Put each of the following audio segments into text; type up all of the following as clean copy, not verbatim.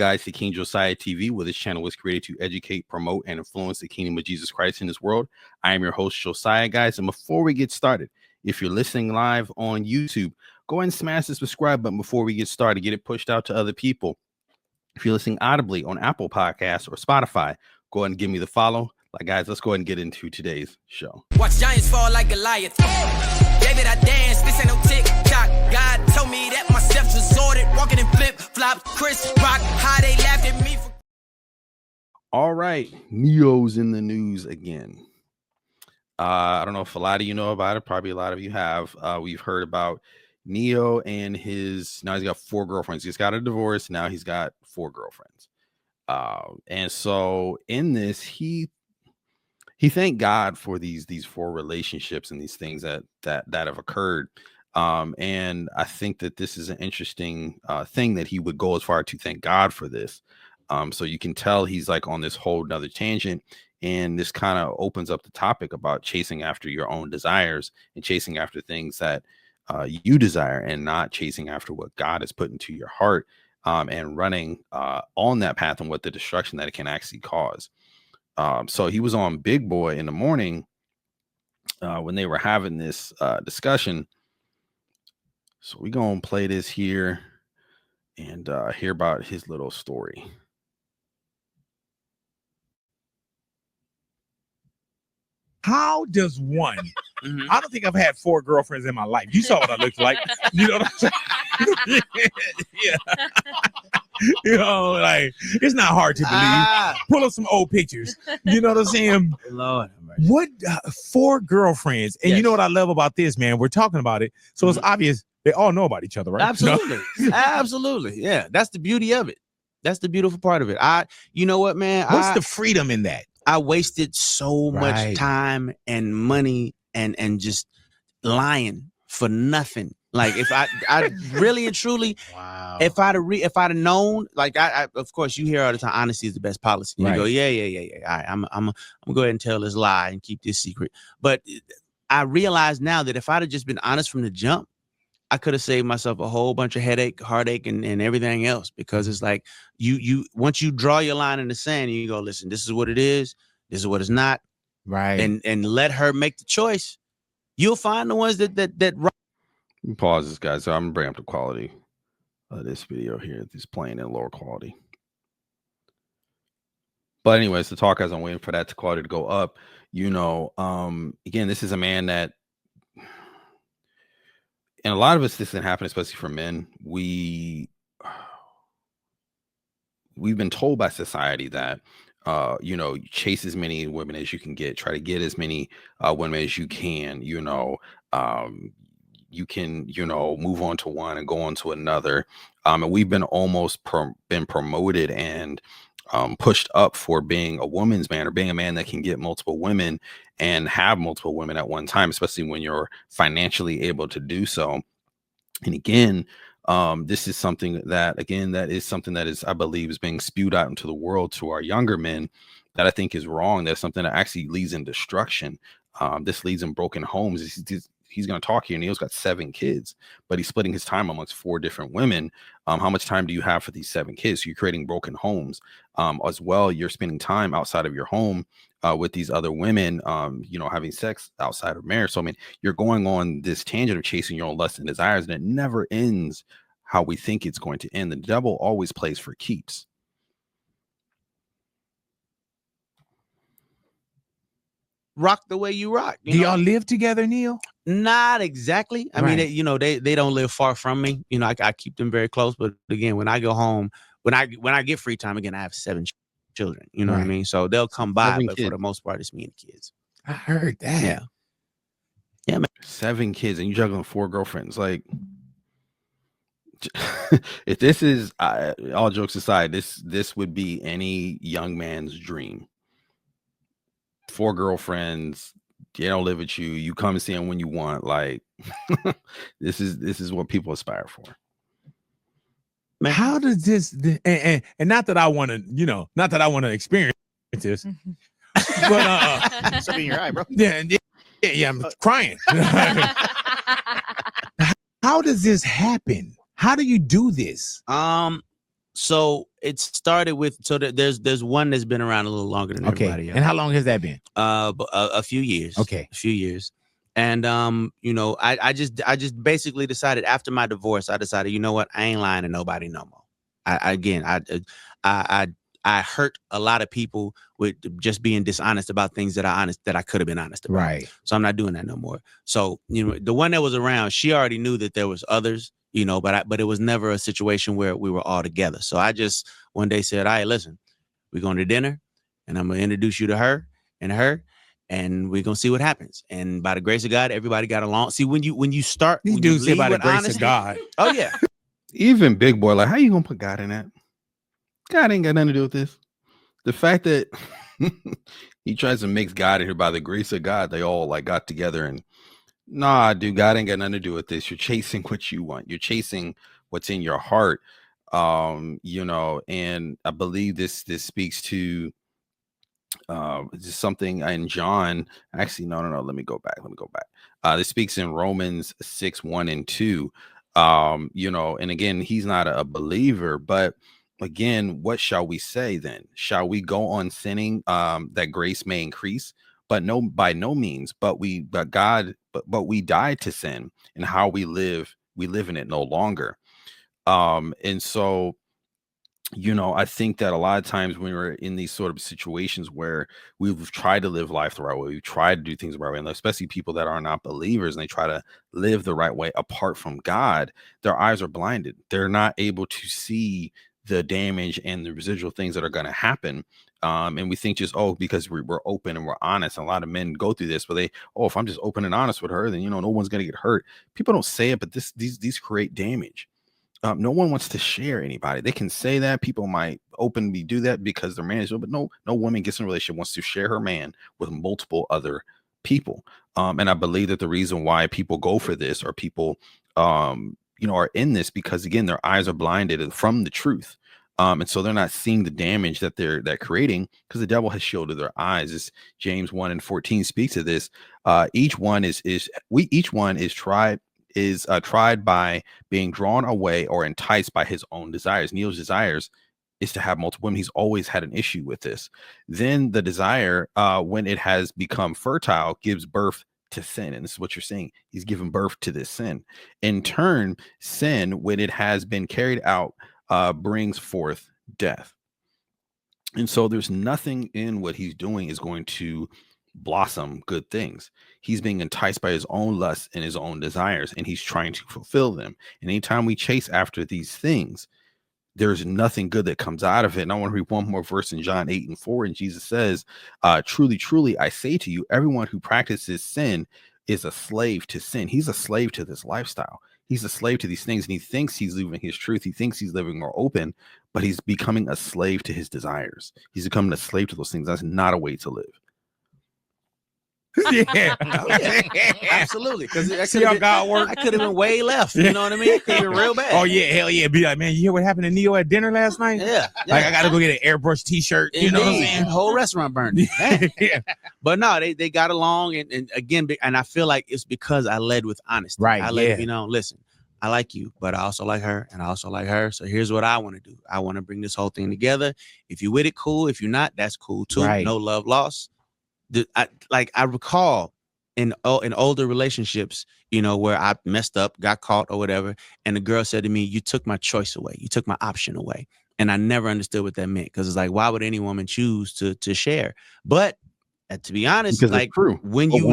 guys to King Josiah TV, where this channel was created to educate, promote, and influence the kingdom of Jesus Christ in this world. I am your host, Josiah, guys. And before we get started, if you're listening live on YouTube, go ahead and smash the subscribe button before we get started. Get it pushed out to other people. If you're listening audibly on Apple Podcasts or Spotify, go ahead and give me the follow. Like, guys, let's go ahead and get into today's show. Watch giants fall like Goliath. David, I dance. This ain't no TikTok. God told me that my steps was ordered. Walking in flip-flops. Chris Rock, how they laughed at me. All right. Neo's in the news again. I don't know if a lot of you know about it. Probably a lot of you have. We've heard about Neo and now he's got 4 girlfriends. He's got a divorce. Now he's got 4 girlfriends. And so in this, he thanked God for these 4 relationships and these things that have occurred. And I think that this is an interesting thing that he would go as far to thank God for this. So you can tell he's like on this whole nother tangent. And this kind of opens up the topic about chasing after your own desires and chasing after things that you desire and not chasing after what God has put into your heart, and running on that path and what the destruction that it can actually cause. So he was on Big Boy in the morning when they were having this discussion. So we're going to play this here and hear about his little story. How does one? I don't think I've had 4 girlfriends in my life. You saw what I looked like. You know what I'm saying? Yeah. You know, like, it's not hard to believe. Pull up some old pictures. You know what I'm saying? Lord, what 4 girlfriends? And you know what I love about this, man? We're talking about it, so it's obvious they all know about each other, right? Absolutely, absolutely. Yeah, that's the beauty of it. That's the beautiful part of it. You know what, man? What's the freedom in that? I wasted so much time and money and just lying for nothing. Like, if I really and truly, wow. If I'd have known, like, I of course you hear all the time, honesty is the best policy. You go, yeah. All right, I'm gonna go ahead and tell this lie and keep this secret. But I realize now that if I'd have just been honest from the jump, I could have saved myself a whole bunch of headache, heartache, and everything else. Because it's like you once you draw your line in the sand, and you go, listen, this is what it is, this is what it's not, right? And let her make the choice. You'll find the ones that. Pause this, guys. So I'm gonna bring up the quality of this video here. It's playing in lower quality. But anyways, the talk as I'm waiting for that quality to go up, again, this is a man that, and a lot of us, this didn't happen, especially for men. We've been told by society that, chase as many women as you can get, try to get as many women as you can, you can, move on to one and go on to another. And we've been almost been promoted and pushed up for being a woman's man, or being a man that can get multiple women and have multiple women at one time, especially when you're financially able to do so. And again, this is something that is, I believe, is being spewed out into the world to our younger men, that I think is wrong. That's something that actually leads in destruction. This leads in broken homes. He's going to talk here. Neil's got 7 kids, but he's splitting his time amongst 4 different women. How much time do you have for these 7 kids? So you're creating broken homes. As well, you're spending time outside of your home with these other women, having sex outside of marriage. So, I mean, you're going on this tangent of chasing your own lusts and desires, and it never ends how we think it's going to end. The devil always plays for keeps. Rock the way you rock. Do y'all live together, Neil? Not exactly. I mean, they don't live far from me. I keep them very close. But again, when I go home, when I get free time, again, I have 7 children. You know what I mean? So they'll come by, but for the most part, it's me and the kids. I heard that. Yeah, man. 7 kids, and you juggling 4 girlfriends. Like, if this is all jokes aside, this would be any young man's dream. 4 girlfriends, they don't live with you. You come and see them when you want. Like, this is what people aspire for. Man, how does this? And not that I want to, experience this, but something in your eye, bro. Yeah, I'm crying. How does this happen? How do you do this? So it started with there's one that's been around a little longer than everybody else. And how long has that been? A few years. Okay. A few years. And I just basically decided after my divorce, I decided, you know what, I ain't lying to nobody no more. I hurt a lot of people with just being dishonest about things that I could have been honest about. Right. So I'm not doing that no more. So, the one that was around, she already knew that there was others, but it was never a situation where we were all together. So I just one day said, all right, listen, we're going to dinner and I'm going to introduce you to her, and we're going to see what happens. And by the grace of God, everybody got along. See, when you start, these dudes say by the grace of God. Oh yeah. Even Big Boy, like, how you gonna put God in that? God ain't got nothing to do with this. The fact that he tries to mix God in here by the grace of God, they all like got together and nah, dude, God ain't got nothing to do with this. You're chasing what you want. You're chasing what's in your heart. And I believe this speaks to just something in John. Actually, no. Let me go back. This speaks in Romans 6:1-2. And again, he's not a believer, but again, what shall we say then? Shall we go on sinning that grace may increase? But no, by no means. But we died to sin, and how we live in it no longer. And so, I think that a lot of times when we're in these sort of situations where we've tried to live life the right way, we've tried to do things the right way, and especially people that are not believers and they try to live the right way apart from God, their eyes are blinded. They're not able to see the damage and the residual things that are going to happen. And we think just, because we're open and we're honest. And a lot of men go through this, but if I'm just open and honest with her, then, no one's going to get hurt. People don't say it, but these create damage. No one wants to share anybody. They can say that. People might openly do that because their man is, but no woman gets in a relationship wants to share her man with multiple other people. And I believe that the reason why people go for this, or people, are in this, because again, their eyes are blinded from the truth. And so they're not seeing the damage that they're creating, because the devil has shielded their eyes. As James 1:14 speaks to this. Each one is tried by being drawn away or enticed by his own desires. Neil's desires is to have multiple women. He's always had an issue with this. Then the desire, when it has become fertile, gives birth to sin. And this is what you're seeing. He's given birth to this sin. In turn, sin, when it has been carried out, brings forth death. And so there's nothing in what he's doing is going to blossom good things. He's being enticed by his own lusts and his own desires, and he's trying to fulfill them. And anytime we chase after these things, there's nothing good that comes out of it. And I want to read one more verse in John 8:4. And Jesus says, truly, truly, I say to you, everyone who practices sin is a slave to sin. He's a slave to this lifestyle. He's a slave to these things, and he thinks he's living his truth. He thinks he's living more open, but he's becoming a slave to his desires. He's becoming a slave to those things. That's not a way to live. Yeah. Absolutely. Because See how God works. I could have been way left. You know what I mean? It could have been real bad. Oh yeah, hell yeah. Be like, man, you hear what happened to Neo at dinner last night? Yeah. Like, I gotta go get an airbrush t-shirt. You know what I'm saying? The whole restaurant burned. Yeah. But no, they got along, and again, and I feel like it's because I led with honesty. Right. I led, listen, I like you, but I also like her, and I also like her. So here's what I want to do. I want to bring this whole thing together. If you with it, cool. If you're not, that's cool too. Right. No love lost. I recall in older relationships, where I messed up, got caught or whatever, and the girl said to me, "You took my choice away. You took my option away." And I never understood what that meant, because it's like, why would any woman choose to share? But to be honest, because like, it's true. when you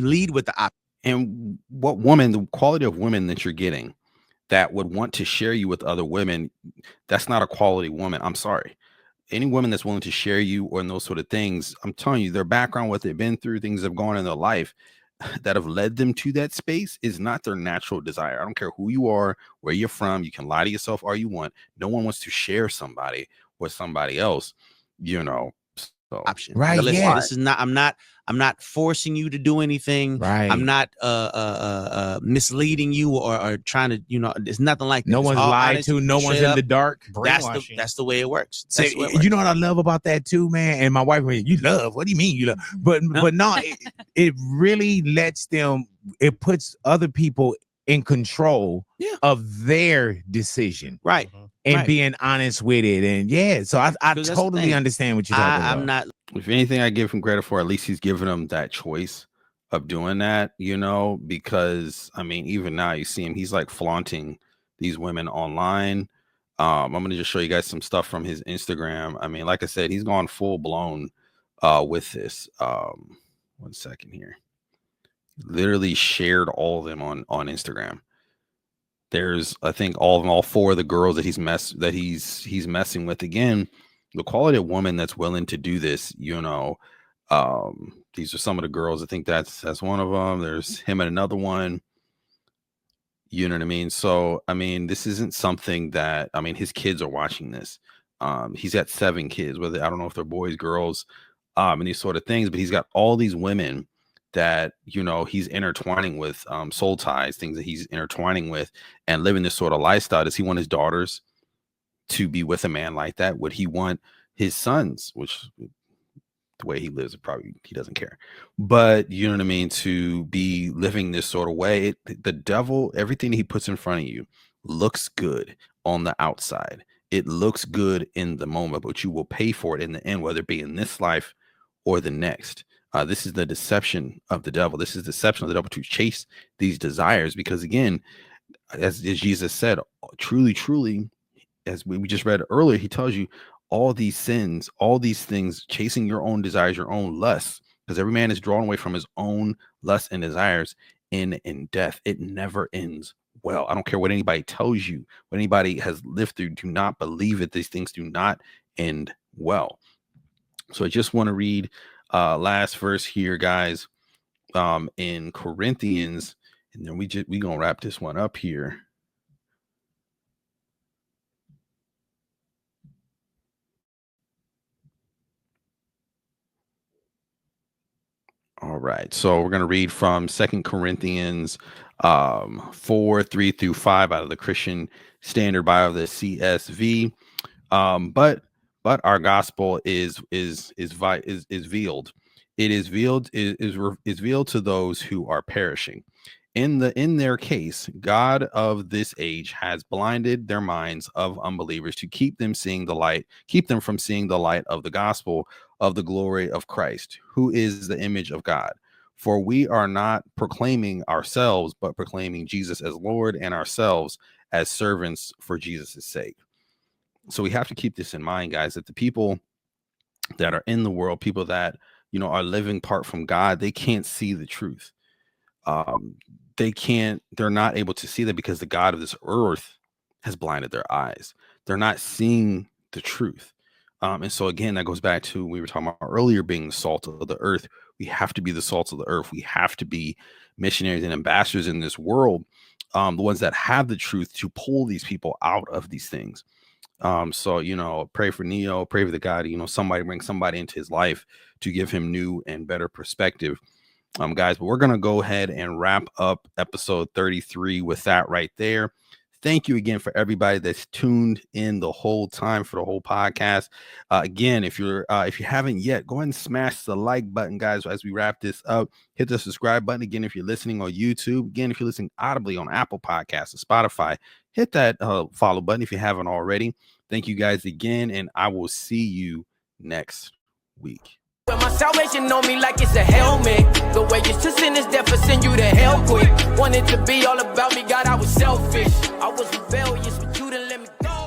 lead with the option. And what woman, the quality of women that you're getting that would want to share you with other women, that's not a quality woman. I'm sorry. Any woman that's willing to share you or in those sort of things, I'm telling you, their background, what they've been through, things that have gone in their life that have led them to that space is not their natural desire. I don't care who you are, where you're from. You can lie to yourself all you want. No one wants to share somebody with somebody else, So, option. Right. Listen, Yeah. this is not, I'm not forcing you to do anything. Right. I'm not misleading you or trying to, it's nothing like that. No It's one's all lied honest, to. No one's straight in the up. dark. That's the way it works. So, That's the way it works. you know what I love about that too, man? And my wife went, "You love? What do you mean you love?" But no, it really lets them, it puts other people in control of their decision. Right. And being honest with it. And so I totally understand what you're talking about. I'm not. If anything, I give him credit for, at least he's giving them that choice of doing that, because I mean, even now you see him, he's like flaunting these women online. I'm going to just show you guys some stuff from his Instagram. I mean, like I said, he's gone full blown with this. 1 second here. Literally shared all of them on Instagram. There's, I think, all 4 of the girls that he's messing with. Again, the quality of woman that's willing to do this, these are some of the girls. I think that's one of them. There's him and another one. You know what I mean? So, I mean, this isn't something that, I mean, his kids are watching this. He's got 7 kids, whether, I don't know if they're boys, girls, and these sort of things, but he's got all these women that, he's intertwining with, soul ties, things that he's intertwining with and living this sort of lifestyle. Does he want his daughters to be with a man like that? Would he want his sons, which the way he lives, probably he doesn't care, but you know what I mean, to be living this sort of way? The devil, everything he puts in front of you looks good on the outside. It looks good in the moment, but you will pay for it in the end, whether it be in this life or the next. This is the deception of the devil. This is the deception of the devil to chase these desires, because again, as Jesus said, truly, truly, as we just read earlier, he tells you all these sins, all these things, chasing your own desires, your own lusts, because every man is drawn away from his own lusts and desires in death. It never ends well. I don't care what anybody tells you, what anybody has lived through. Do not believe it. These things do not end well. So I just want to read last verse here, guys, in Corinthians, and then we gonna wrap this one up here. All right, so we're going to read from 2 Corinthians 4:3-5 out of the Christian Standard Bible, the CSV. But our gospel is veiled. It is veiled to those who are perishing. In their case, God of this age has blinded their minds of unbelievers to keep them from seeing the light of the gospel of the glory of Christ, who is the image of God. For we are not proclaiming ourselves, but proclaiming Jesus as Lord, and ourselves as servants for Jesus' sake. So we have to keep this in mind, guys, that the people that are in the world, people that, are living apart from God, they can't see the truth. They're not able to see that because the God of this earth has blinded their eyes. They're not seeing the truth. And so again, that goes back to, we were talking about earlier, being the salt of the earth. We have to be the salt of the earth. We have to be missionaries and ambassadors in this world, the ones that have the truth, to pull these people out of these things. So, pray for Neo, pray for the God, somebody bring somebody into his life to give him new and better perspective. Guys, but we're going to go ahead and wrap up episode 33 with that right there. Thank you again for everybody that's tuned in the whole time for the whole podcast. Again, if you haven't yet, go ahead and smash the like button, guys, as we wrap this up. Hit the subscribe button. Again, if you're listening on YouTube. Again, if you're listening audibly on Apple Podcasts or Spotify, hit that follow button if you haven't already. Thank you guys again, and I will see you next week. But my salvation on me like it's a helmet. The way you to sin is death, for send you to hell quick. Wanted to be all about me, God, I was selfish. I was rebellious.